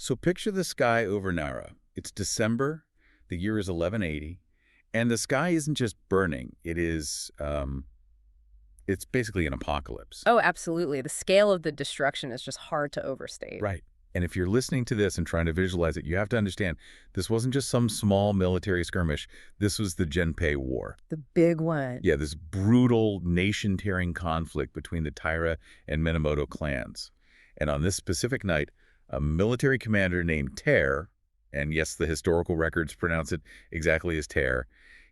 So picture the sky over Nara. It's December, the year is 1180, and the sky isn't just burning. It's basically an apocalypse. Oh, absolutely. The scale of the destruction is just hard to overstate. Right. And if you're listening to this and trying to visualize it, you have to understand this wasn't just some small military skirmish. This was the Genpei War. The big one. Yeah, this brutal nation-tearing conflict between the Taira and Minamoto clans. And on this specific night, a military commander named Ter, and yes, the historical records pronounce it exactly as Ter,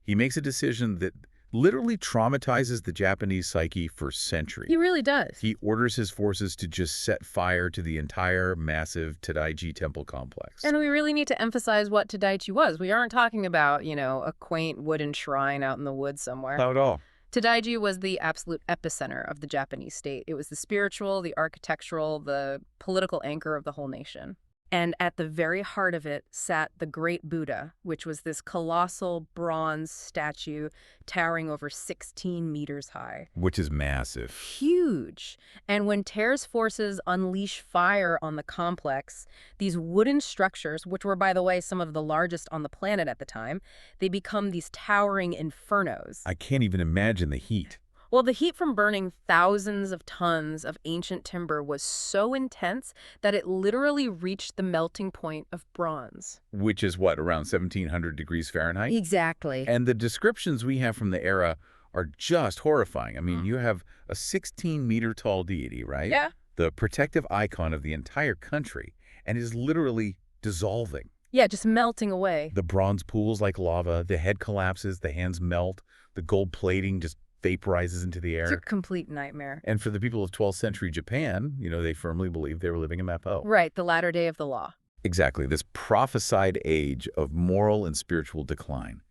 he makes a decision that literally traumatizes the Japanese psyche for centuries. He really does. He orders his forces to just set fire to the entire massive Todai-ji temple complex. And we really need to emphasize what Todai-ji was. We aren't talking about, a quaint wooden shrine out in the woods somewhere. Not at all. Todai-ji was the absolute epicenter of the Japanese state. It was the spiritual, the architectural, the political anchor of the whole nation. And at the very heart of it sat the Great Buddha, which was this colossal bronze statue towering over 16 meters high. Which is massive. Huge. And when Ter's forces unleash fire on the complex, these wooden structures, which were, by the way, some of the largest on the planet at the time, they become these towering infernos. I can't even imagine the heat. Well, the heat from burning thousands of tons of ancient timber was so intense that it literally reached the melting point of bronze. Which is what, around 1700 degrees Fahrenheit? Exactly. And the descriptions we have from the era are just horrifying. I mean, you have a 16-meter-tall deity, right? Yeah. The protective icon of the entire country, and is literally dissolving. Yeah, just melting away. The bronze pools like lava, the head collapses, the hands melt, the gold plating just vaporizes into the air. It's a complete nightmare. And for the people of 12th century Japan, they firmly believed they were living in Mappo. Right, the latter day of the law. Exactly, this prophesied age of moral and spiritual decline.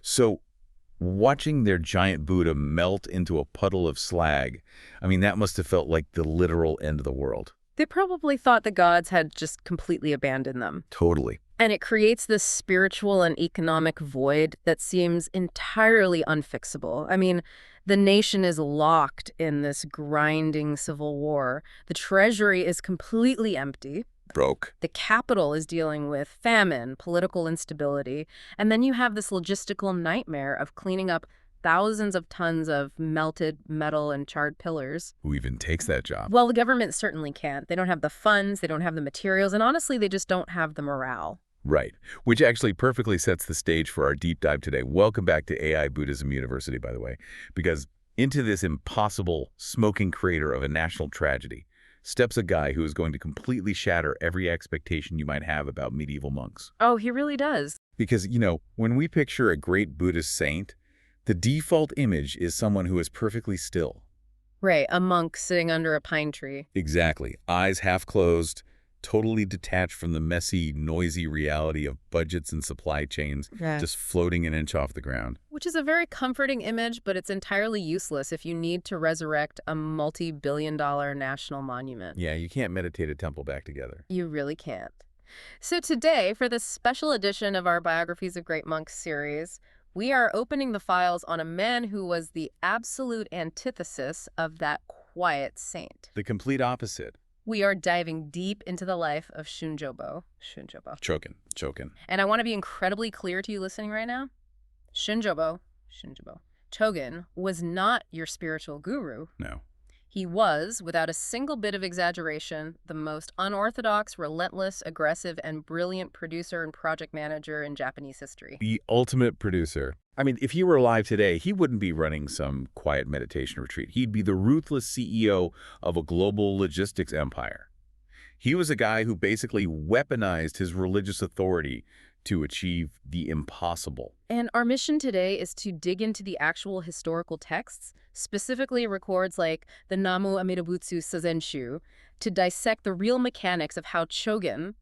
So watching their giant Buddha melt into a puddle of slag, that must have felt like the literal end of the world. They probably thought the gods had just completely abandoned them. Totally. And it creates this spiritual and economic void that seems entirely unfixable. The nation is locked in this grinding civil war. The treasury is completely empty. Broke. The capital is dealing with famine, political instability, and then you have this logistical nightmare of cleaning up thousands of tons of melted metal and charred pillars. Who even takes that job? Well, the government certainly can't. They don't have the funds, they don't have the materials, and honestly, they just don't have the morale. Right, which actually perfectly sets the stage for our deep dive today. Welcome back to AI Buddhism University, by the way, because into this impossible, smoking crater of a national tragedy steps a guy who is going to completely shatter every expectation you might have about medieval monks. Oh, he really does. Because, when we picture a great Buddhist saint, the default image is someone who is perfectly still. Right, a monk sitting under a pine tree. Exactly. Eyes half closed, totally detached from the messy, noisy reality of budgets and supply chains, just floating an inch off the ground. Which is a very comforting image, but it's entirely useless if you need to resurrect a multi-billion-dollar national monument. Yeah, you can't meditate a temple back together. You really can't. So today, for this special edition of our Biographies of Great Monks series, we are opening the files on a man who was the absolute antithesis of that quiet saint. The complete opposite. We are diving deep into the life of Shunjobo Chogen. And I want to be incredibly clear to you listening right now. Shunjobo Chogen was not your spiritual guru. No. He was, without a single bit of exaggeration, the most unorthodox, relentless, aggressive, and brilliant producer and project manager in Japanese history. The ultimate producer. If he were alive today, he wouldn't be running some quiet meditation retreat. He'd be the ruthless CEO of a global logistics empire. He was a guy who basically weaponized his religious authority to achieve the impossible. And our mission today is to dig into the actual historical texts, specifically records like the Namu Amidabutsu Sazenshu, to dissect the real mechanics of how Chogen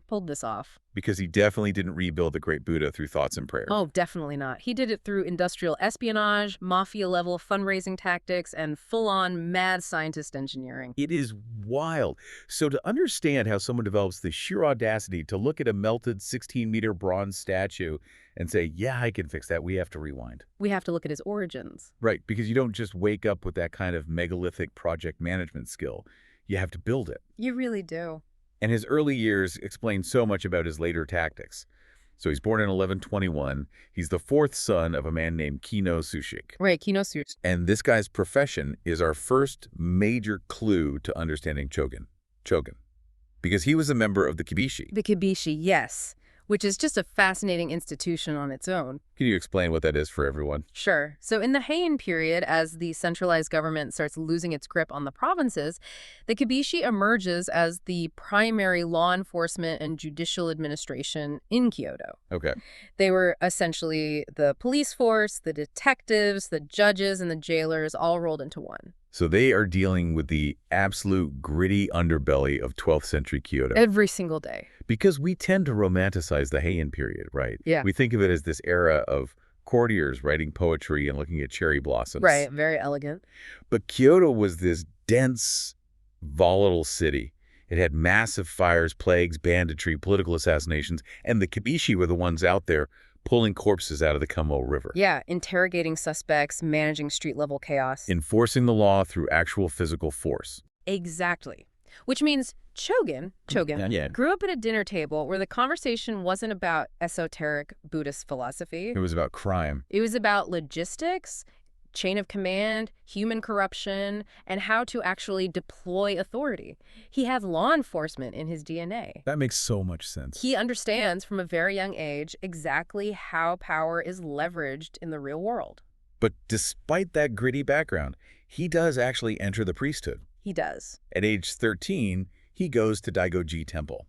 pulled this off. Because he definitely didn't rebuild the great Buddha through thoughts and prayers. Oh, definitely not. He did it through industrial espionage, mafia-level fundraising tactics, and full-on mad scientist engineering. It is wild. So to understand how someone develops the sheer audacity to look at a melted 16-meter bronze statue and say, yeah, I can fix that, we have to rewind. We have to look at his origins. Right, because you don't just wake up with that kind of megalithic project management skill. You have to build it. You really do. And his early years explain so much about his later tactics. So he's born in 1121. He's the fourth son of a man named Kino Sushik. Right, Kinosu. And this guy's profession is our first major clue to understanding Chogen. Because he was a member of the Kibishi. The Kibishi, yes, which is just a fascinating institution on its own. Can you explain what that is for everyone? Sure. So in the Heian period, as the centralized government starts losing its grip on the provinces, the Kibishi emerges as the primary law enforcement and judicial administration in Kyoto. Okay. They were essentially the police force, the detectives, the judges, and the jailers all rolled into one. So they are dealing with the absolute gritty underbelly of 12th century Kyoto. Every single day. Because we tend to romanticize the Heian period, right? Yeah. We think of it as this era of courtiers writing poetry and looking at cherry blossoms. Right, very elegant. But Kyoto was this dense, volatile city. It had massive fires, plagues, banditry, political assassinations, and the Kibishi were the ones out there pulling corpses out of the Kumo River. Yeah, interrogating suspects, managing street-level chaos. Enforcing the law through actual physical force. Exactly. Which means Chogen grew up at a dinner table where the conversation wasn't about esoteric Buddhist philosophy. It was about crime. It was about logistics, chain of command, human corruption, and how to actually deploy authority. He had law enforcement in his DNA. That makes so much sense. He understands from a very young age exactly how power is leveraged in the real world. But despite that gritty background, he does actually enter the priesthood. He does. At age 13, he goes to Daigo-ji Temple.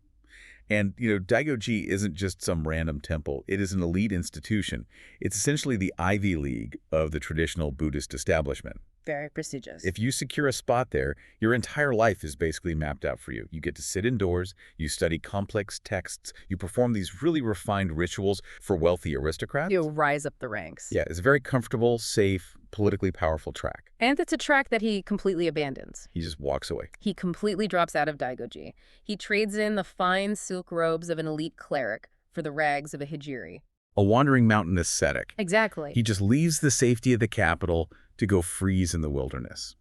And, Daigo-ji isn't just some random temple. It is an elite institution. It's essentially the Ivy League of the traditional Buddhist establishment. Very prestigious. If you secure a spot there, your entire life is basically mapped out for you. You get to sit indoors, you study complex texts, you perform these really refined rituals for wealthy aristocrats. You'll rise up the ranks. Yeah, it's a very comfortable, safe, politically powerful track. And it's a track that he completely abandons. He just walks away. He completely drops out of Daigo-ji. He trades in the fine silk robes of an elite cleric for the rags of a hijiri. A wandering mountain ascetic. Exactly. He just leaves the safety of the capital to go freeze in the wilderness.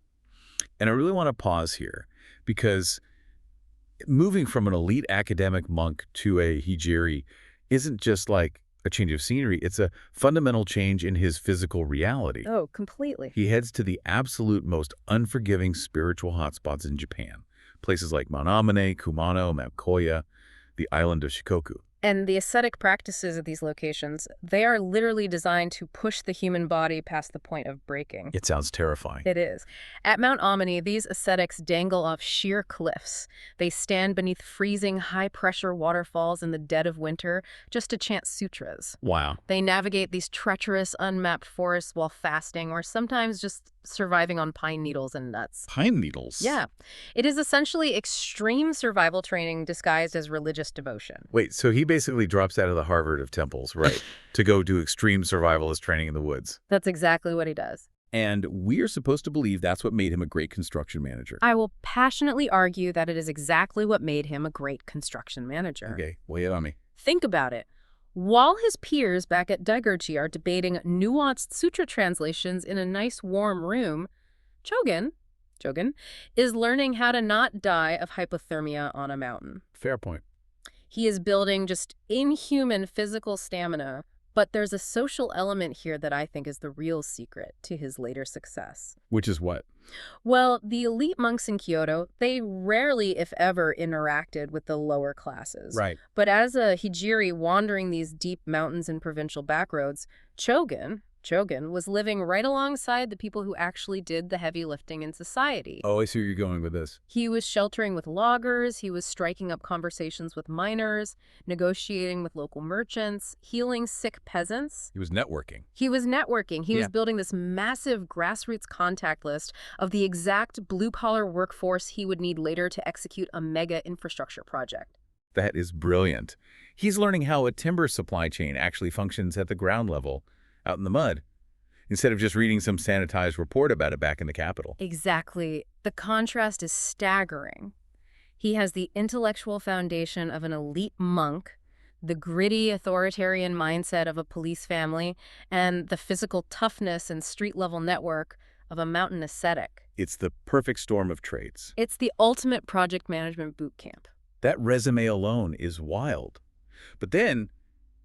And I really want to pause here because moving from an elite academic monk to a hijiri isn't just like a change of scenery. It's a fundamental change in his physical reality. Oh, completely. He heads to the absolute most unforgiving spiritual hotspots in Japan. Places like Mount Amane, Kumano, Mount Koya, the island of Shikoku. And the ascetic practices at these locations, they are literally designed to push the human body past the point of breaking. It sounds terrifying. It is. At Mount Amane, these ascetics dangle off sheer cliffs. They stand beneath freezing, high-pressure waterfalls in the dead of winter just to chant sutras. Wow. They navigate these treacherous, unmapped forests while fasting or sometimes just surviving on pine needles and nuts. Pine needles? Yeah. It is essentially extreme survival training disguised as religious devotion. Wait, so he basically drops out of the Harvard of temples, right, to go do extreme survivalist training in the woods. That's exactly what he does. And we're supposed to believe that's what made him a great construction manager. I will passionately argue that it is exactly what made him a great construction manager. Okay, lay it on me. Think about it. While his peers back at Daigo-ji are debating nuanced sutra translations in a nice warm room, Chogen is learning how to not die of hypothermia on a mountain. Fair point. He is building just inhuman physical stamina, but there's a social element here that I think is the real secret to his later success. Which is what? Well, the elite monks in Kyoto, they rarely, if ever, interacted with the lower classes. Right. But as a hijiri wandering these deep mountains and provincial backroads, Chogen was living right alongside the people who actually did the heavy lifting in society. Oh, I see where you're going with this. He was sheltering with loggers, he was striking up conversations with miners, negotiating with local merchants, healing sick peasants. He was networking. He was building this massive grassroots contact list of the exact blue-collar workforce he would need later to execute a mega infrastructure project. That is brilliant. He's learning how a timber supply chain actually functions at the ground level, out in the mud, instead of just reading some sanitized report about it back in the capital. Exactly. The contrast is staggering. He has the intellectual foundation of an elite monk, the gritty authoritarian mindset of a police family, and the physical toughness and street-level network of a mountain ascetic. It's the perfect storm of traits. It's the ultimate project management boot camp. That resume alone is wild. But then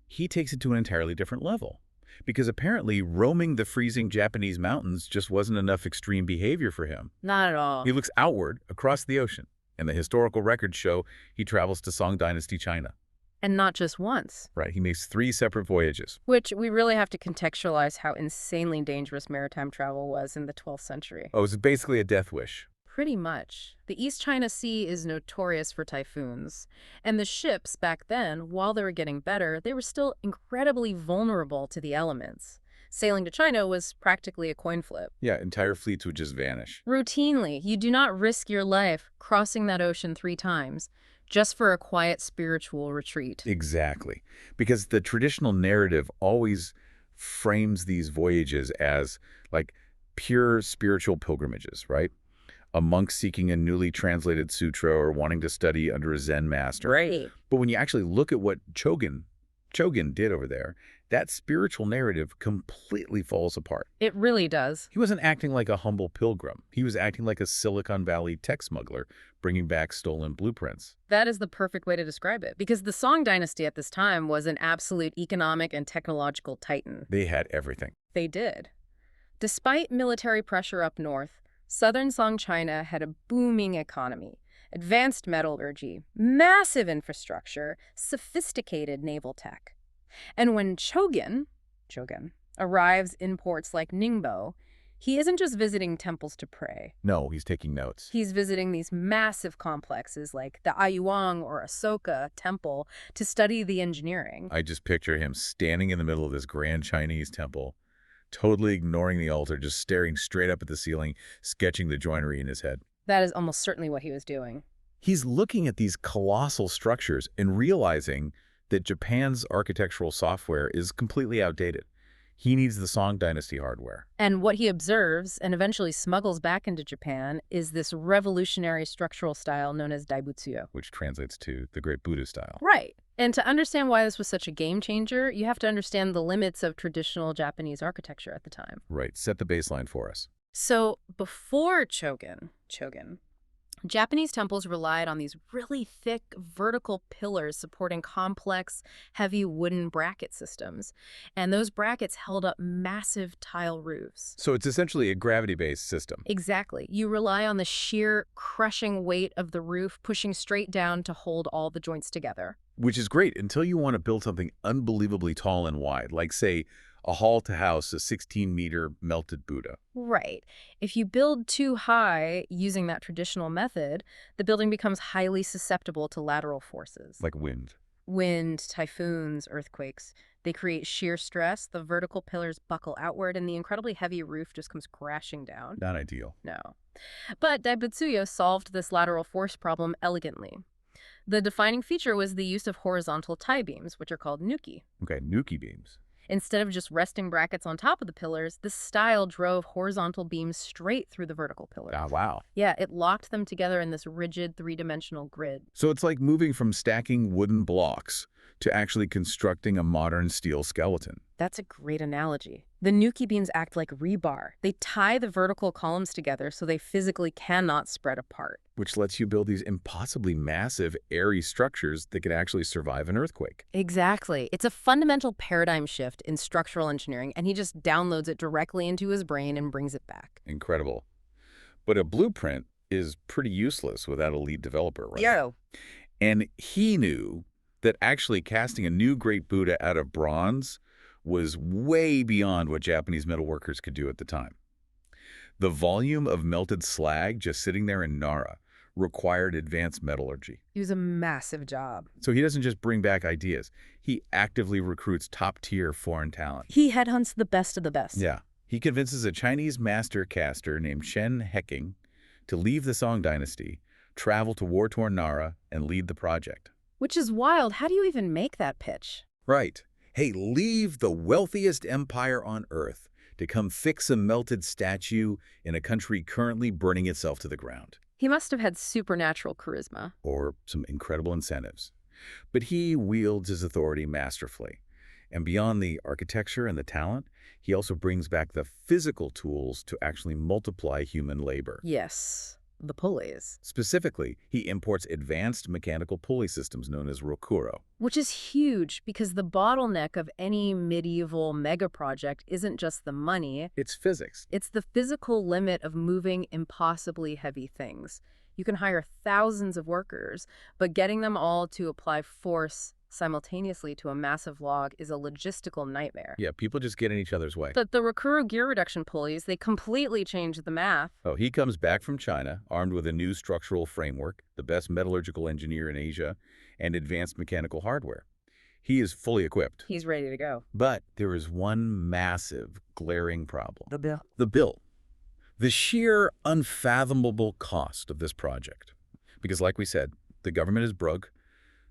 he takes it to an entirely different level. Because apparently roaming the freezing Japanese mountains just wasn't enough extreme behavior for him. Not at all. He looks outward, across the ocean, and the historical records show he travels to Song Dynasty China. And not just once. Right, he makes 3 separate voyages. Which we really have to contextualize how insanely dangerous maritime travel was in the 12th century. Oh, it's basically a death wish. Pretty much. The East China Sea is notorious for typhoons. And the ships back then, while they were getting better, they were still incredibly vulnerable to the elements. Sailing to China was practically a coin flip. Yeah, entire fleets would just vanish. Routinely, you do not risk your life crossing that ocean 3 times just for a quiet spiritual retreat. Exactly. Because the traditional narrative always frames these voyages as, like, pure spiritual pilgrimages, right? A monk seeking a newly translated sutra or wanting to study under a Zen master. Right. But when you actually look at what Chogen did over there, that spiritual narrative completely falls apart. It really does. He wasn't acting like a humble pilgrim. He was acting like a Silicon Valley tech smuggler, bringing back stolen blueprints. That is the perfect way to describe it, because the Song Dynasty at this time was an absolute economic and technological titan. They had everything. They did. Despite military pressure up north, southern Song China had a booming economy, advanced metallurgy, massive infrastructure, sophisticated naval tech. And when Chogen arrives in ports like Ningbo, he isn't just visiting temples to pray. No, he's taking notes. He's visiting these massive complexes like the Ayuang or Asoka temple to study the engineering. I just picture him standing in the middle of this grand Chinese temple, totally ignoring the altar, just staring straight up at the ceiling, sketching the joinery in his head. That is almost certainly what he was doing. He's looking at these colossal structures and realizing that Japan's architectural software is completely outdated. He needs the Song Dynasty hardware. And what he observes and eventually smuggles back into Japan is this revolutionary structural style known as Daibutsuyo. Which translates to the Great Buddha style. Right. And to understand why this was such a game changer, you have to understand the limits of traditional Japanese architecture at the time. Right. Set the baseline for us. So before Chogen, Japanese temples relied on these really thick vertical pillars supporting complex, heavy wooden bracket systems. And those brackets held up massive tile roofs. So it's essentially a gravity-based system. Exactly. You rely on the sheer, crushing weight of the roof pushing straight down to hold all the joints together. Which is great until you want to build something unbelievably tall and wide, like, say, a hall to house a 16-meter melted Buddha. Right. If you build too high using that traditional method, the building becomes highly susceptible to lateral forces. Like wind. Wind, typhoons, earthquakes. They create shear stress, the vertical pillars buckle outward, and the incredibly heavy roof just comes crashing down. Not ideal. No. But Daibutsuyo solved this lateral force problem elegantly. The defining feature was the use of horizontal tie beams, which are called nuki. Okay, nuki beams. Instead of just resting brackets on top of the pillars, this style drove horizontal beams straight through the vertical pillars. Ah, wow. Yeah, it locked them together in this rigid three-dimensional grid. So it's like moving from stacking wooden blocks to actually constructing a modern steel skeleton. That's a great analogy. The nuki beams act like rebar. They tie the vertical columns together so they physically cannot spread apart. Which lets you build these impossibly massive, airy structures that can actually survive an earthquake. Exactly. It's a fundamental paradigm shift in structural engineering, and he just downloads it directly into his brain and brings it back. Incredible. But a blueprint is pretty useless without a lead developer, right? Yeah. And he knew that actually casting a new great Buddha out of bronze was way beyond what Japanese metalworkers could do at the time. The volume of melted slag just sitting there in Nara required advanced metallurgy. It was a massive job. So he doesn't just bring back ideas. He actively recruits top-tier foreign talent. He headhunts the best of the best. Yeah. He convinces a Chinese master caster named Shen Heking to leave the Song Dynasty, travel to war-torn Nara, and lead the project. Which is wild. How do you even make that pitch? Right. Hey, leave the wealthiest empire on Earth to come fix a melted statue in a country currently burning itself to the ground. He must have had supernatural charisma. Or some incredible incentives. But he wields his authority masterfully. And beyond the architecture and the talent, he also brings back the physical tools to actually multiply human labor. Yes. The pulleys. Specifically, he imports advanced mechanical pulley systems known as rokuro. Which is huge because the bottleneck of any medieval mega project isn't just the money. It's physics. It's the physical limit of moving impossibly heavy things. You can hire thousands of workers, but getting them all to apply force simultaneously to a massive log is a logistical nightmare. Yeah, people just get in each other's way. The Rokuro gear reduction pulleys, they completely changed the math. Oh, he comes back from China, armed with a new structural framework, the best metallurgical engineer in Asia, and advanced mechanical hardware. He is fully equipped. He's ready to go. But there is one massive, glaring problem. The bill. The bill. The sheer, unfathomable cost of this project. Because like we said, the government is broke.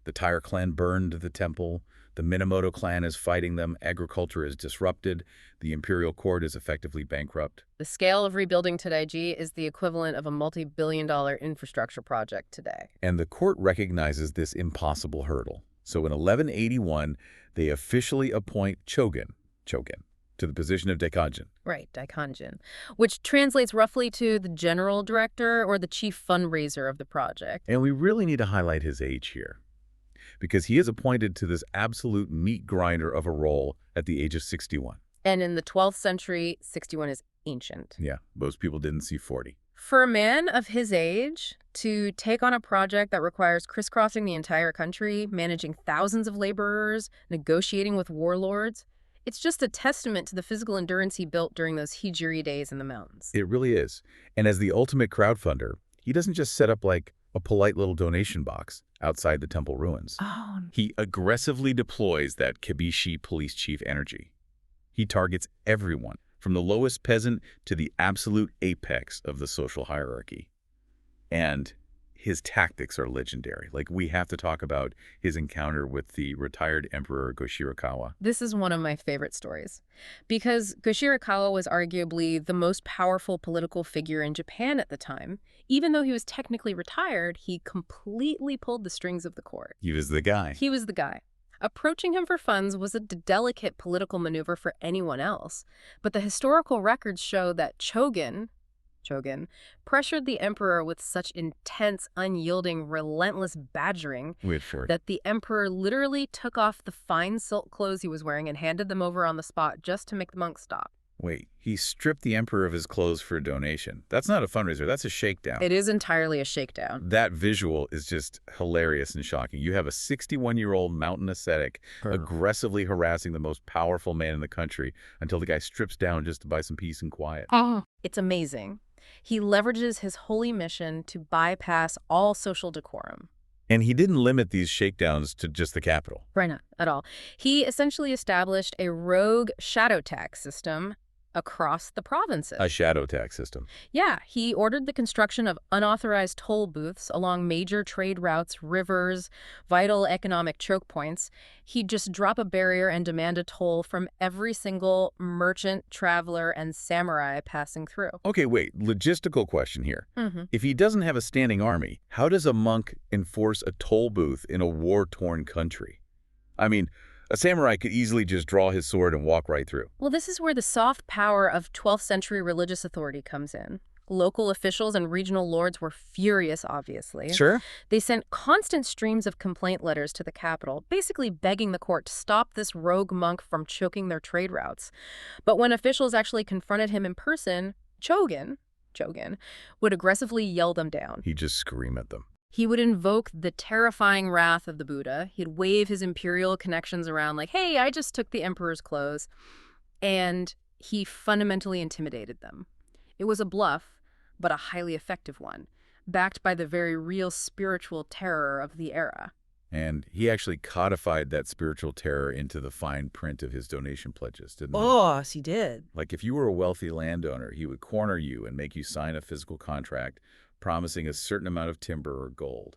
The Taira clan burned the temple. The Minamoto clan is fighting them. Agriculture is disrupted. The imperial court is effectively bankrupt. The scale of rebuilding Todai-ji is the equivalent of a multi-billion-dollar infrastructure project today. And the court recognizes this impossible hurdle. So in 1181, they officially appoint Chogen to the position of Daikanjin. Right, Daikanjin, which translates roughly to the general director or the chief fundraiser of the project. And we really need to highlight his age here, because he is appointed to this absolute meat grinder of a role at the age of 61. And in the 12th century, 61 is ancient. Yeah, most people didn't see 40. For a man of his age to take on a project that requires crisscrossing the entire country, managing thousands of laborers, negotiating with warlords, it's just a testament to the physical endurance he built during those hijiri days in the mountains. It really is. And as the ultimate crowdfunder, he doesn't just set up like a polite little donation box outside the temple ruins. Oh. He aggressively deploys that Kibishi police chief energy. He targets everyone, from the lowest peasant to the absolute apex of the social hierarchy. And his tactics are legendary. Like, we have to talk about his encounter with the retired Emperor Go-Shirakawa. This is one of my favorite stories, because Go-Shirakawa was arguably the most powerful political figure in Japan at the time. Even though he was technically retired, he completely pulled the strings of the court. He was the guy. He was the guy. Approaching him for funds was a delicate political maneuver for anyone else, but the historical records show that Chogen pressured the emperor with such intense, unyielding, relentless badgering that the emperor literally took off the fine silk clothes he was wearing and handed them over on the spot just to make the monk stop. Wait, he stripped the emperor of his clothes for a donation. That's not a fundraiser, that's a shakedown. It is entirely a shakedown. That visual is just hilarious and shocking. You have a 61-year-old mountain ascetic aggressively harassing the most powerful man in the country until the guy strips down just to buy some peace and quiet. It's amazing. He leverages his holy mission to bypass all social decorum. And he didn't limit these shakedowns to just the capital. Right, not at all. He essentially established a rogue shadow tax system across the provinces. A shadow tax system. Yeah, he ordered the construction of unauthorized toll booths along major trade routes, rivers, vital economic choke points. He'd just drop a barrier and demand a toll from every single merchant, traveler, and samurai passing through. Okay, wait, logistical question here. If he doesn't have a standing army, how does a monk enforce a toll booth in a war-torn country? I mean, a samurai could easily just draw his sword and walk right through. Well, this is where the soft power of 12th century religious authority comes in. Local officials and regional lords were furious, obviously. Sure. They sent constant streams of complaint letters to the capital, basically begging the court to stop this rogue monk from choking their trade routes. But when officials actually confronted him in person, Chogen would aggressively yell them down. He'd just scream at them. He would invoke the terrifying wrath of the Buddha. He'd wave his imperial connections around like, hey, I just took the emperor's clothes. And he fundamentally intimidated them. It was a bluff, but a highly effective one, backed by the very real spiritual terror of the era. And he actually codified that spiritual terror into the fine print of his donation pledges, didn't he? Oh, yes, he did. Like, if you were a wealthy landowner, he would corner you and make you sign a physical contract promising a certain amount of timber or gold.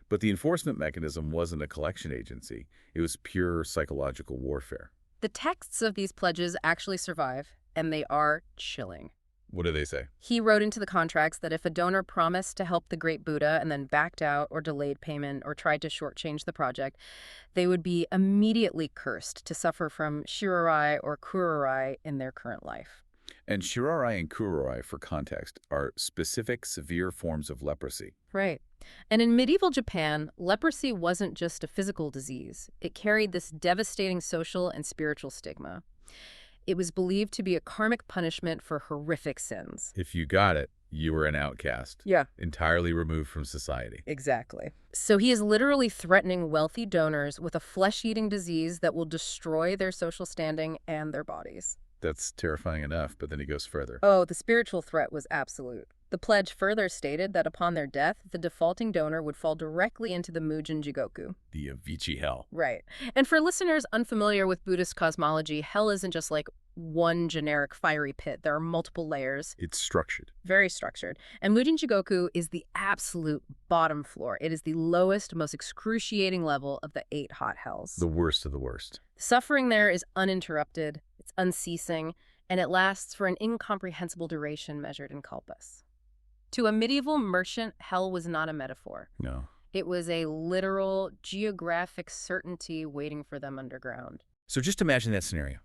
But the enforcement mechanism wasn't a collection agency. It was pure psychological warfare. The texts of these pledges actually survive, and they are chilling. What do they say? He wrote into the contracts that if a donor promised to help the great Buddha and then backed out or delayed payment or tried to shortchange the project, they would be immediately cursed to suffer from shirorai or kurorai in their current life. And shirari and kuroi, for context, are specific severe forms of leprosy. Right. And in medieval Japan, leprosy wasn't just a physical disease. It carried this devastating social and spiritual stigma. It was believed to be a karmic punishment for horrific sins. If you got it, you were an outcast. Yeah. Entirely removed from society. Exactly. So he is literally threatening wealthy donors with a flesh-eating disease that will destroy their social standing and their bodies. That's terrifying enough, but then he goes further. Oh, the spiritual threat was absolute. The pledge further stated that upon their death, the defaulting donor would fall directly into the Mujin Jigoku. The Avicii hell. Right. And for listeners unfamiliar with Buddhist cosmology, hell isn't just like one generic fiery pit. There are multiple layers. It's structured. Very structured. And Mujin Jigoku is the absolute bottom floor. It is the lowest, most excruciating level of the 8 hot hells. The worst of the worst. Suffering there is uninterrupted, it's unceasing, and it lasts for an incomprehensible duration measured in kalpas. To a medieval merchant, hell was not a metaphor. No. It was a literal geographic certainty waiting for them underground. So just imagine that scenario.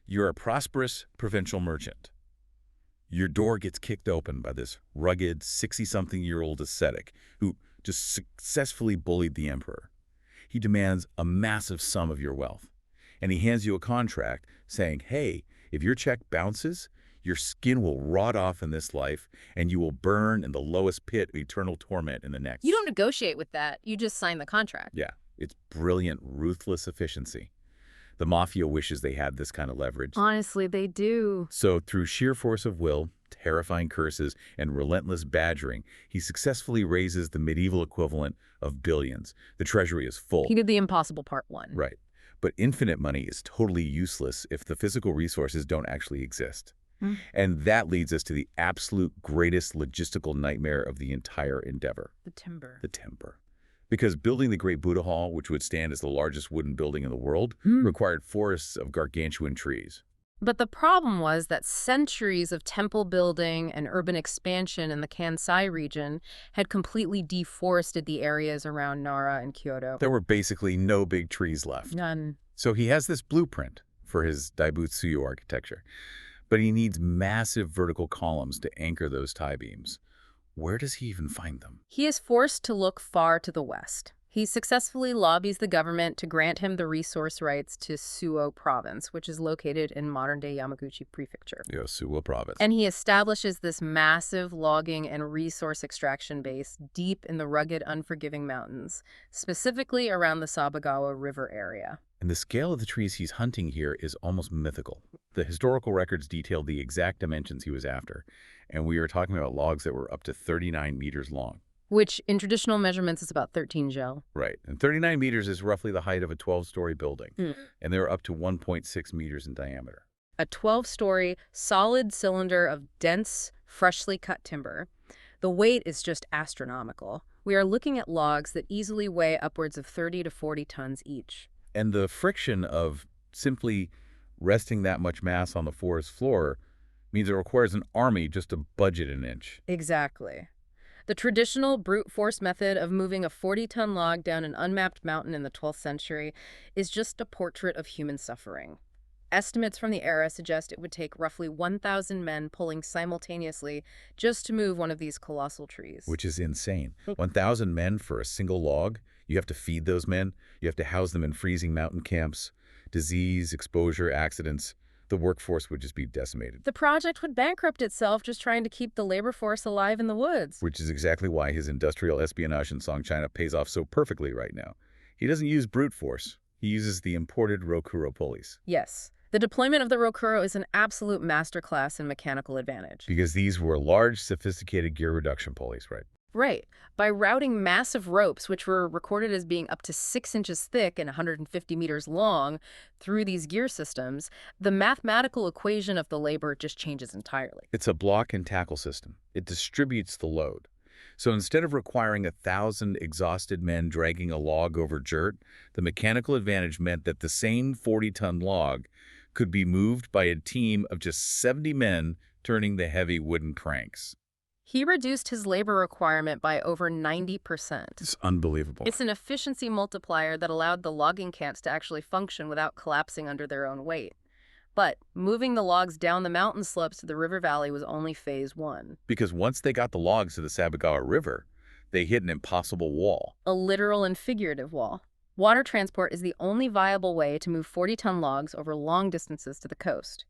You're a prosperous provincial merchant. Your door gets kicked open by this rugged, 60-something-year-old ascetic who just successfully bullied the emperor. He demands a massive sum of your wealth, and he hands you a contract saying, hey, if your check bounces, your skin will rot off in this life, and you will burn in the lowest pit of eternal torment in the next. You don't negotiate with that. You just sign the contract. Yeah, it's brilliant, ruthless efficiency. The mafia wishes they had this kind of leverage. Honestly, they do. So through sheer force of will, terrifying curses, and relentless badgering, he successfully raises the medieval equivalent of billions. The treasury is full. He did the impossible part 1. Right. But infinite money is totally useless if the physical resources don't actually exist. And that leads us to the absolute greatest logistical nightmare of the entire endeavor. The timber. The timber. Because building the Great Buddha Hall, which would stand as the largest wooden building in the world, required forests of gargantuan trees. But the problem was that centuries of temple building and urban expansion in the Kansai region had completely deforested the areas around Nara and Kyoto. There were basically no big trees left. None. So he has this blueprint for his Daibutsuyu architecture. But he needs massive vertical columns to anchor those tie beams. Where does he even find them? He is forced to look far to the west. He successfully lobbies the government to grant him the resource rights to Suo Province, which is located in modern-day Yamaguchi Prefecture. Yeah, Suwa Province. And he establishes this massive logging and resource extraction base deep in the rugged, unforgiving mountains, specifically around the Sabagawa River area. And the scale of the trees he's hunting here is almost mythical. The historical records detail the exact dimensions he was after, and we are talking about logs that were up to 39 meters long. Which, in traditional measurements, is about 13 gel. Right, and 39 meters is roughly the height of a 12-story building, and they're up to 1.6 meters in diameter. A 12-story, solid cylinder of dense, freshly cut timber. The weight is just astronomical. We are looking at logs that easily weigh upwards of 30 to 40 tons each. And the friction of simply resting that much mass on the forest floor means it requires an army just to budget an inch. Exactly. The traditional brute force method of moving a 40-ton log down an unmapped mountain in the 12th century is just a portrait of human suffering. Estimates from the era suggest it would take roughly 1,000 men pulling simultaneously just to move one of these colossal trees. Which is insane. 1,000 men for a single log? You have to feed those men. You have to house them in freezing mountain camps. Disease, exposure, accidents. The workforce would just be decimated. The project would bankrupt itself just trying to keep the labor force alive in the woods. Which is exactly why his industrial espionage in Song China pays off so perfectly right now. He doesn't use brute force. He uses the imported Rokuro pulleys. Yes. The deployment of the Rokuro is an absolute masterclass in mechanical advantage. Because these were large, sophisticated gear reduction pulleys, right? Right. By routing massive ropes, which were recorded as being up to 6 inches thick and 150 meters long, through these gear systems, the mathematical equation of the labor just changes entirely. It's a block and tackle system. It distributes the load. So instead of requiring 1,000 exhausted men dragging a log over dirt, the mechanical advantage meant that the same 40-ton log could be moved by a team of just 70 men turning the heavy wooden cranks. He reduced his labor requirement by over 90%. It's unbelievable. It's an efficiency multiplier that allowed the logging camps to actually function without collapsing under their own weight. But moving the logs down the mountain slopes to the river valley was only phase one. Because once they got the logs to the Sabagawa River, they hit an impossible wall. A literal and figurative wall. Water transport is the only viable way to move 40-ton logs over long distances to the coast.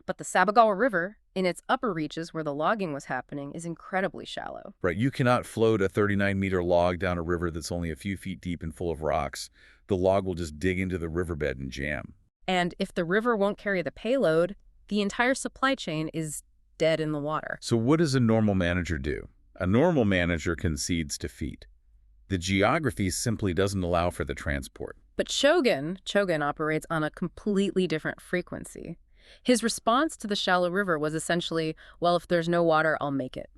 But the Sabagawa River, in its upper reaches where the logging was happening, is incredibly shallow. Right, you cannot float a 39-meter log down a river that's only a few feet deep and full of rocks. The log will just dig into the riverbed and jam. And if the river won't carry the payload, the entire supply chain is dead in the water. So what does a normal manager do? A normal manager concedes defeat. The geography simply doesn't allow for the transport. But Chogen operates on a completely different frequency. His response to the shallow river was essentially, well, if there's no water, I'll make it.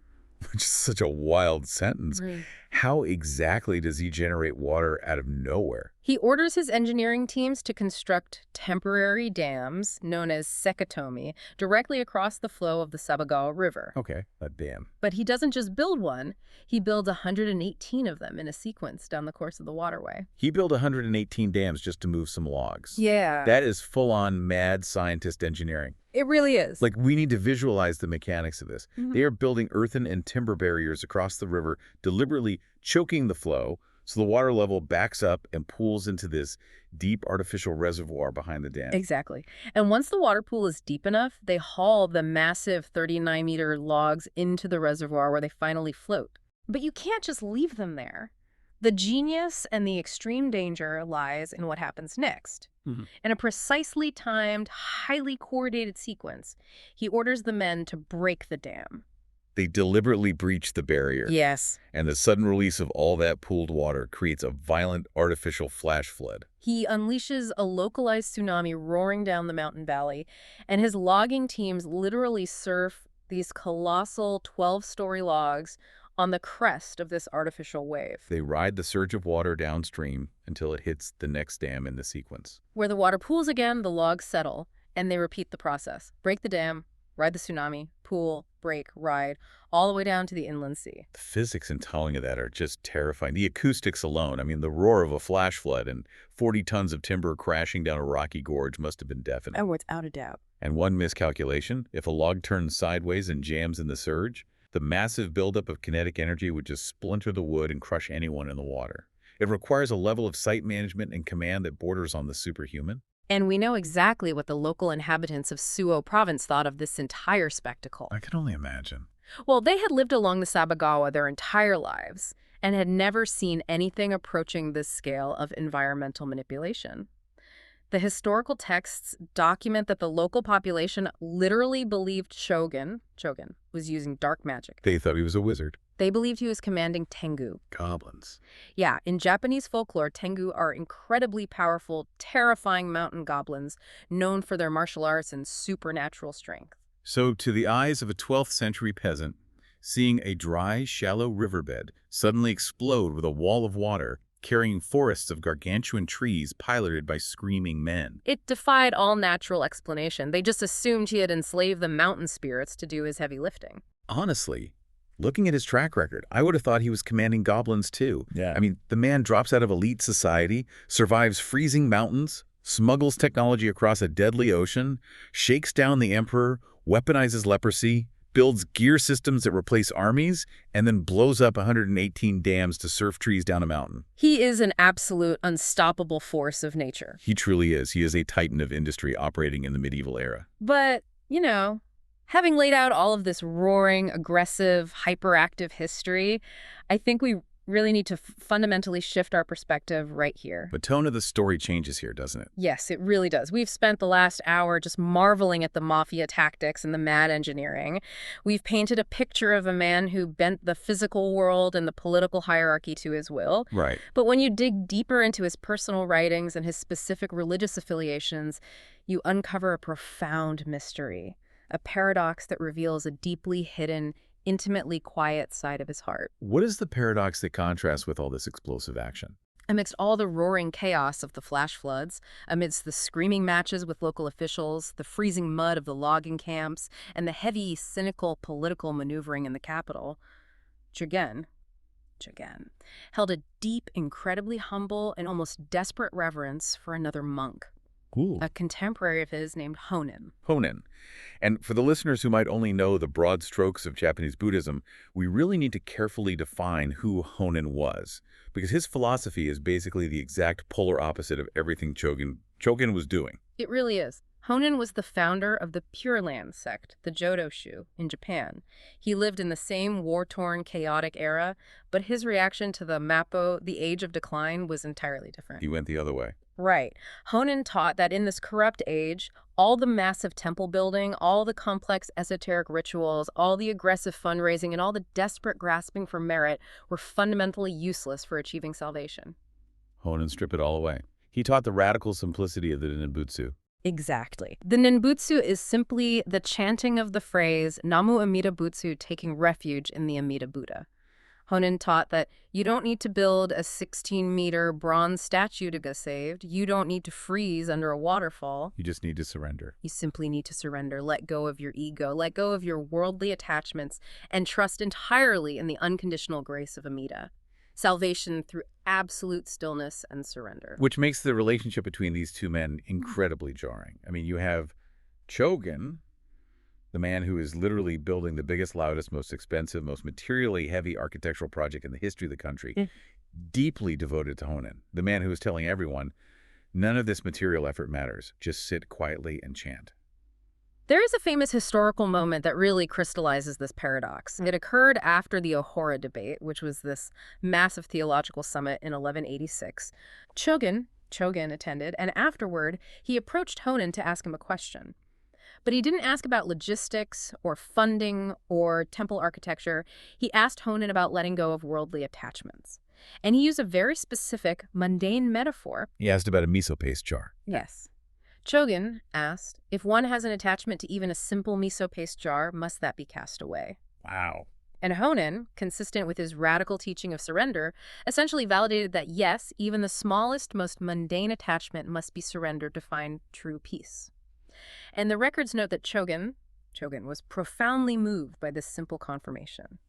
Which is such a wild sentence. Right. How exactly does he generate water out of nowhere? He orders his engineering teams to construct temporary dams, known as sekatomi, directly across the flow of the Sabagawa River. Okay, a dam. But he doesn't just build one, he builds 118 of them in a sequence down the course of the waterway. He built 118 dams just to move some logs. Yeah. That is full-on mad scientist engineering. It really is. Like, we need to visualize the mechanics of this. They are building earthen and timber barriers across the river, deliberately choking the flow so the water level backs up and pools into this deep artificial reservoir behind the dam. Exactly. And once the water pool is deep enough, they haul the massive 39-meter logs into the reservoir where they finally float. But you can't just leave them there. The genius and the extreme danger lies in what happens next. In a precisely timed, highly coordinated sequence, he orders the men to break the dam. They deliberately breach the barrier. Yes. And the sudden release of all that pooled water creates a violent artificial flash flood. He unleashes a localized tsunami roaring down the mountain valley, and his logging teams literally surf these colossal 12-story logs on the crest of this artificial wave. They ride the surge of water downstream until it hits the next dam in the sequence. Where the water pools again, the logs settle, and they repeat the process. Break the dam, ride the tsunami, pool, break, ride, all the way down to the inland sea. The physics and towing of that are just terrifying. The acoustics alone, I mean, the roar of a flash flood and 40 tons of timber crashing down a rocky gorge must have been deafening. Oh, without a doubt. And one miscalculation, if a log turns sideways and jams in the surge, the massive buildup of kinetic energy would just splinter the wood and crush anyone in the water. It requires a level of site management and command that borders on the superhuman. And we know exactly what the local inhabitants of Suo province thought of this entire spectacle. I can only imagine. Well, they had lived along the Sabagawa their entire lives and had never seen anything approaching this scale of environmental manipulation. The historical texts document that the local population literally believed Chogen was using dark magic. They thought he was a wizard. They believed he was commanding Tengu. Goblins. Yeah, in Japanese folklore, Tengu are incredibly powerful, terrifying mountain goblins known for their martial arts and supernatural strength. So, to the eyes of a 12th century peasant, seeing a dry, shallow riverbed suddenly explode with a wall of water, carrying forests of gargantuan trees piloted by screaming men. It defied all natural explanation. They just assumed he had enslaved the mountain spirits to do his heavy lifting. Honestly, looking at his track record, I would have thought he was commanding goblins too. Yeah. I mean, the man drops out of elite society, survives freezing mountains, smuggles technology across a deadly ocean, shakes down the emperor, weaponizes leprosy, builds gear systems that replace armies, and then blows up 118 dams to surf trees down a mountain. He is an absolute unstoppable force of nature. He truly is. He is a titan of industry operating in the medieval era. But, you know, having laid out all of this roaring, aggressive, hyperactive history, I think we really need to fundamentally shift our perspective right here. The tone of the story changes here, doesn't it? Yes, it really does. We've spent the last hour just marveling at the mafia tactics and the mad engineering. We've painted a picture of a man who bent the physical world and the political hierarchy to his will. Right. But when you dig deeper into his personal writings and his specific religious affiliations, you uncover a profound mystery, a paradox that reveals a deeply hidden, intimately quiet side of his heart. What is the paradox that contrasts with all this explosive action? Amidst all the roaring chaos of the flash floods, amidst the screaming matches with local officials, the freezing mud of the logging camps, and the heavy, cynical political maneuvering in the capital, Chogen held a deep, incredibly humble, and almost desperate reverence for another monk, Cool. a contemporary of his named Honen. Honen. And for the listeners who might only know the broad strokes of Japanese Buddhism, we really need to carefully define who Honen was, because his philosophy is basically the exact polar opposite of everything Chogen was doing. It really is. Honen was the founder of the Pure Land sect, the Jodoshu, in Japan. He lived in the same war-torn, chaotic era, but his reaction to the Mappo, the Age of Decline, was entirely different. He went the other way. Right. Honen taught that in this corrupt age, all the massive temple building, all the complex esoteric rituals, all the aggressive fundraising, and all the desperate grasping for merit were fundamentally useless for achieving salvation. Honen stripped it all away. He taught the radical simplicity of the Ninbutsu. Exactly. The Ninbutsu is simply the chanting of the phrase Namu Amida Butsu, taking refuge in the Amida Buddha. Honen taught that you don't need to build a 16-meter bronze statue to get saved. You don't need to freeze under a waterfall. You just need to surrender. You simply need to surrender, let go of your ego, let go of your worldly attachments, and trust entirely in the unconditional grace of Amida. Salvation through absolute stillness and surrender. Which makes the relationship between these two men incredibly jarring. I mean, you have Chogen, the man who is literally building the biggest, loudest, most expensive, most materially heavy architectural project in the history of the country, deeply devoted to Honen, the man who is telling everyone, none of this material effort matters. Just sit quietly and chant. There is a famous historical moment that really crystallizes this paradox. It occurred after the Ohora debate, which was this massive theological summit in 1186. Chogen attended, and afterward, he approached Honen to ask him a question. But he didn't ask about logistics or funding or temple architecture. He asked Honen about letting go of worldly attachments. And he used a very specific, mundane metaphor. He asked about a miso paste jar. Yes. Chogen asked, if one has an attachment to even a simple miso paste jar, must that be cast away? Wow. And Honen, consistent with his radical teaching of surrender, essentially validated that yes, even the smallest, most mundane attachment must be surrendered to find true peace. And the records note that Chogen was profoundly moved by this simple confirmation.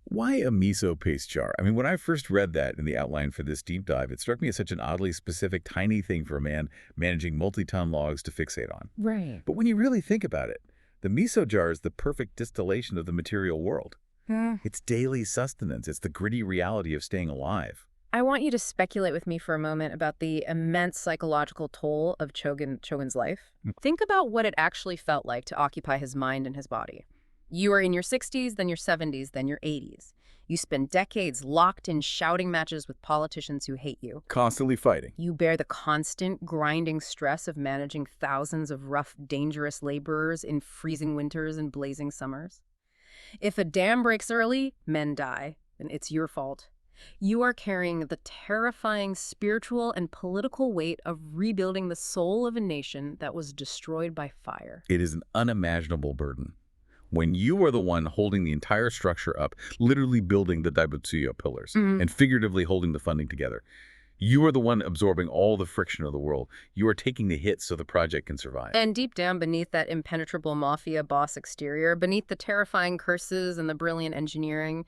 Why a miso paste jar? I mean, when I first read that in the outline for this deep dive, it struck me as such an oddly specific, tiny thing for a man managing multi-ton logs to fixate on. Right. But when you really think about it, the miso jar is the perfect distillation of the material world. It's daily sustenance. It's the gritty reality of staying alive. I want you to speculate with me for a moment about the immense psychological toll of Chogen's life. Think about what it actually felt like to occupy his mind and his body. You are in your 60s, then your 70s, then your 80s. You spend decades locked in shouting matches with politicians who hate you. Constantly fighting. You bear the constant, grinding stress of managing thousands of rough, dangerous laborers in freezing winters and blazing summers. If a dam breaks early, men die, and it's your fault. You are carrying the terrifying spiritual and political weight of rebuilding the soul of a nation that was destroyed by fire. It is an unimaginable burden. When you are the one holding the entire structure up, literally building the Daibutsuyo pillars, and figuratively holding the funding together, you are the one absorbing all the friction of the world. You are taking the hits so the project can survive. And deep down beneath that impenetrable mafia boss exterior, beneath the terrifying curses and the brilliant engineering,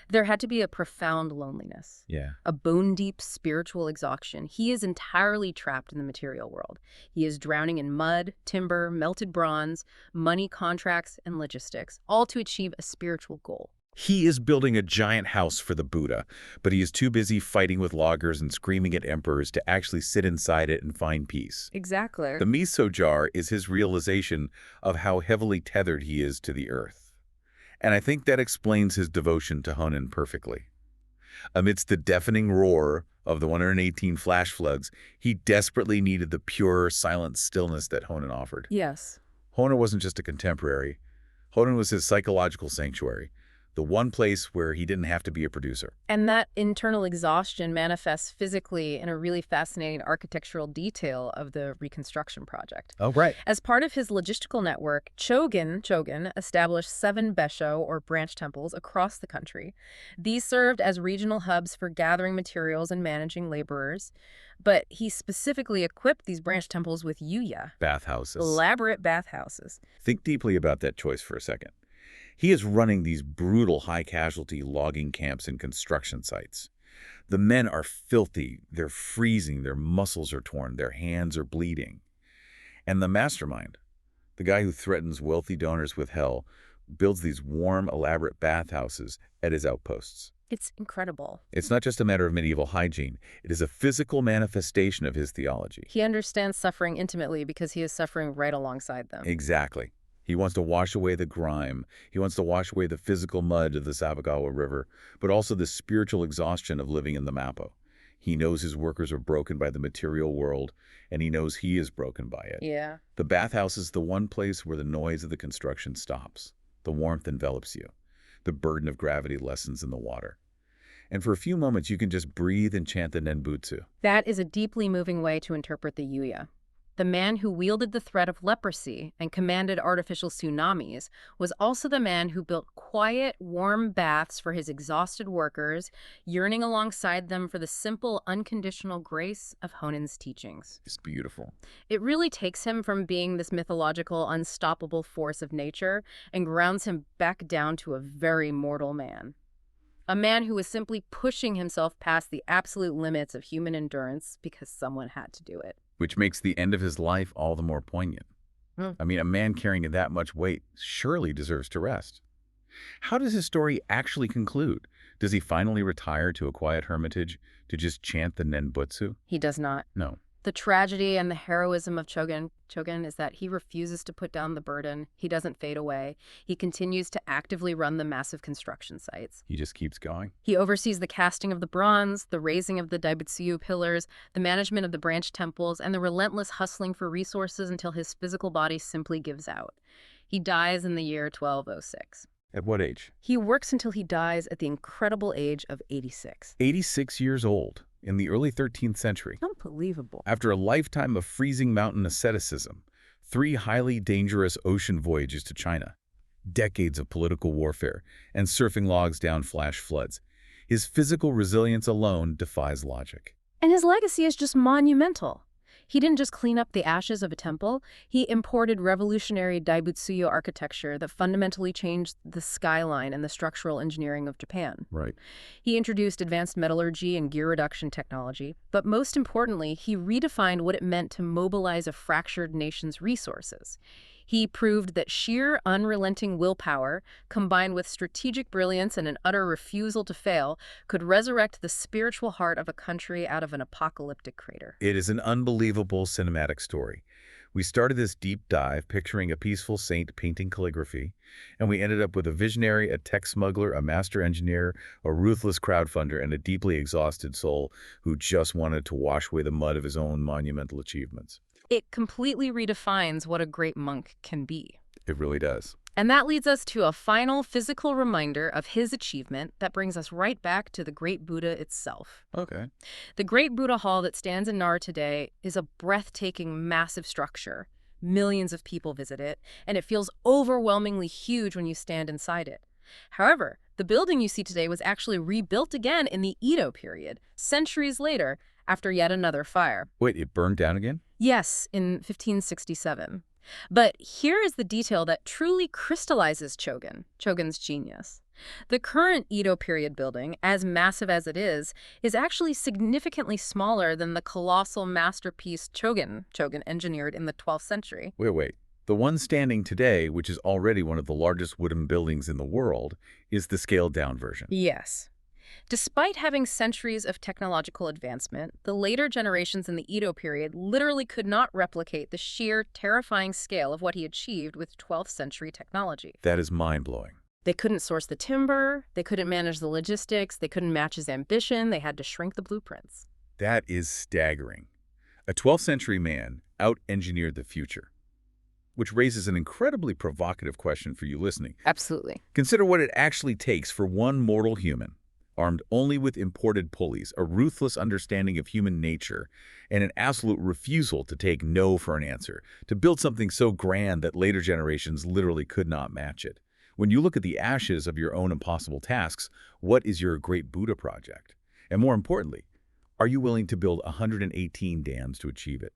there had to be a profound loneliness. Yeah. A bone-deep spiritual exhaustion. He is entirely trapped in the material world. He is drowning in mud, timber, melted bronze, money contracts, and logistics, all to achieve a spiritual goal. He is building a giant house for the Buddha, but he is too busy fighting with loggers and screaming at emperors to actually sit inside it and find peace. Exactly. The miso jar is his realization of how heavily tethered he is to the earth. And I think that explains his devotion to Honen perfectly. Amidst the deafening roar of the 118 flash floods, he desperately needed the pure, silent stillness that Honen offered. Yes. Honen wasn't just a contemporary. Honen was his psychological sanctuary. The one place where he didn't have to be a producer. And that internal exhaustion manifests physically in a really fascinating architectural detail of the reconstruction project. Oh, right. As part of his logistical network, Chogen established 7 Besho, or branch temples, across the country. These served as regional hubs for gathering materials and managing laborers. But he specifically equipped these branch temples with yuya, Bathhouses. elaborate bathhouses. Think deeply about that choice for a second. He is running these brutal high-casualty logging camps and construction sites. The men are filthy, they're freezing, their muscles are torn, their hands are bleeding. And the mastermind, the guy who threatens wealthy donors with hell, builds these warm, elaborate bathhouses at his outposts. It's incredible. It's not just a matter of medieval hygiene. It is a physical manifestation of his theology. He understands suffering intimately because he is suffering right alongside them. Exactly. He wants to wash away the grime. He wants to wash away the physical mud of the Sabagawa River, but also the spiritual exhaustion of living in the Mapo. He knows his workers are broken by the material world, and he knows he is broken by it. Yeah. The bathhouse is the one place where the noise of the construction stops. The warmth envelops you. The burden of gravity lessens in the water. And for a few moments, you can just breathe and chant the Nenbutsu. That is a deeply moving way to interpret the Yuya. The man who wielded the threat of leprosy and commanded artificial tsunamis was also the man who built quiet, warm baths for his exhausted workers, yearning alongside them for the simple, unconditional grace of Honen's teachings. It's beautiful. It really takes him from being this mythological, unstoppable force of nature and grounds him back down to a very mortal man. A man who was simply pushing himself past the absolute limits of human endurance because someone had to do it. Which makes the end of his life all the more poignant. I mean, a man carrying that much weight surely deserves to rest. How does his story actually conclude? Does he finally retire to a quiet hermitage to just chant the Nenbutsu? He does not. No. The tragedy and the heroism of Chogen is that he refuses to put down the burden. He doesn't fade away. He continues to actively run the massive construction sites. He just keeps going. He oversees the casting of the bronze, the raising of the Daibutsuyu pillars, the management of the branch temples, and the relentless hustling for resources until his physical body simply gives out. He dies in the year 1206. At what age? He works until he dies at the incredible age of 86. 86 years old, in the early 13th century. Unbelievable. After a lifetime of freezing mountain asceticism, 3 highly dangerous ocean voyages to China, decades of political warfare, and surfing logs down flash floods, his physical resilience alone defies logic. And his legacy is just monumental. He didn't just clean up the ashes of a temple, he imported revolutionary Daibutsuyu architecture that fundamentally changed the skyline and the structural engineering of Japan. Right. He introduced advanced metallurgy and gear reduction technology, but most importantly, he redefined what it meant to mobilize a fractured nation's resources. He proved that sheer, unrelenting willpower, combined with strategic brilliance and an utter refusal to fail, could resurrect the spiritual heart of a country out of an apocalyptic crater. It is an unbelievable cinematic story. We started this deep dive picturing a peaceful saint painting calligraphy, and we ended up with a visionary, a tech smuggler, a master engineer, a ruthless crowdfunder, and a deeply exhausted soul who just wanted to wash away the mud of his own monumental achievements. It completely redefines what a great monk can be. It really does. And that leads us to a final physical reminder of his achievement that brings us right back to the Great Buddha itself. Okay. The Great Buddha Hall that stands in Nara today is a breathtaking, massive structure. Millions of people visit it, and it feels overwhelmingly huge when you stand inside it. However, the building you see today was actually rebuilt again in the Edo period, centuries later, after yet another fire. Wait, it burned down again? Yes, in 1567. But here is the detail that truly crystallizes Chogen's genius. The current Edo period building, as massive as it is actually significantly smaller than the colossal masterpiece Chogen engineered in the 12th century. Wait. The one standing today, which is already one of the largest wooden buildings in the world, is the scaled-down version. Yes. Despite having centuries of technological advancement, the later generations in the Edo period literally could not replicate the sheer, terrifying scale of what he achieved with 12th century technology. That is mind-blowing. They couldn't source the timber, they couldn't manage the logistics, they couldn't match his ambition, they had to shrink the blueprints. That is staggering. A 12th century man out-engineered the future, which raises an incredibly provocative question for you listening. Absolutely. Consider what it actually takes for one mortal human, armed only with imported pulleys, a ruthless understanding of human nature, and an absolute refusal to take no for an answer, to build something so grand that later generations literally could not match it. When you look at the ashes of your own impossible tasks, what is your great Buddha project? And more importantly, are you willing to build 118 dams to achieve it?